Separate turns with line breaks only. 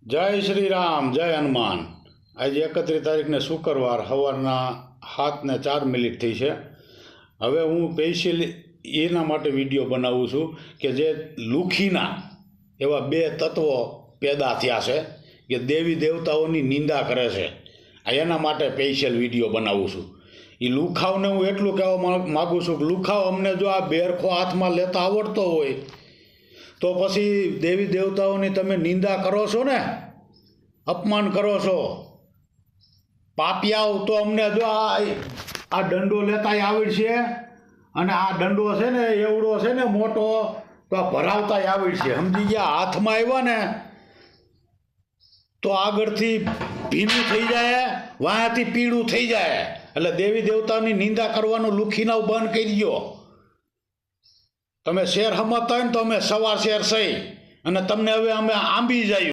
જય શ્રી રામ, જય હનુમાન। આજે 31 તારીખને શુક્રવાર સવારના 7:04 થઈ છે। હવે હું સ્પેશિયલ એના માટે વિડીયો બનાવું છું કે જે લુખીના એવા બે તત્વો પેદા થયા છે કે દેવી દેવતાઓની નિંદા કરે છે। એના માટે સ્પેશિયલ વિડીયો બનાવું છું। એ લુખાવને હું એટલું કહેવા માગું છું કે લુખાવ, અમને જો આ બેરખો હાથમાં લેતા આવડતો હોય તો પછી દેવી દેવતાઓની તમે નિંદા કરો છો ને, અપમાન કરો છો। પાપિયાઓ તો અમને જો આ દંડો લેતા આવડશે, અને આ દંડો છે ને એવડો છે ને મોટો, તો આ ભરાવતા આવડશે। સમજી ગયા? હાથમાં આવ્યા ને તો આગળથી ભીનું થઈ જાય, વાંથી પીળું થઈ જાય। એટલે દેવી દેવતાની નિંદા કરવાનું લુખીનાવ બંધ કરી દો। તમે શેર સમજતા હોય ને તો અમે સવાર શેર સહી, અને તમને હવે અમે આંબી જાય।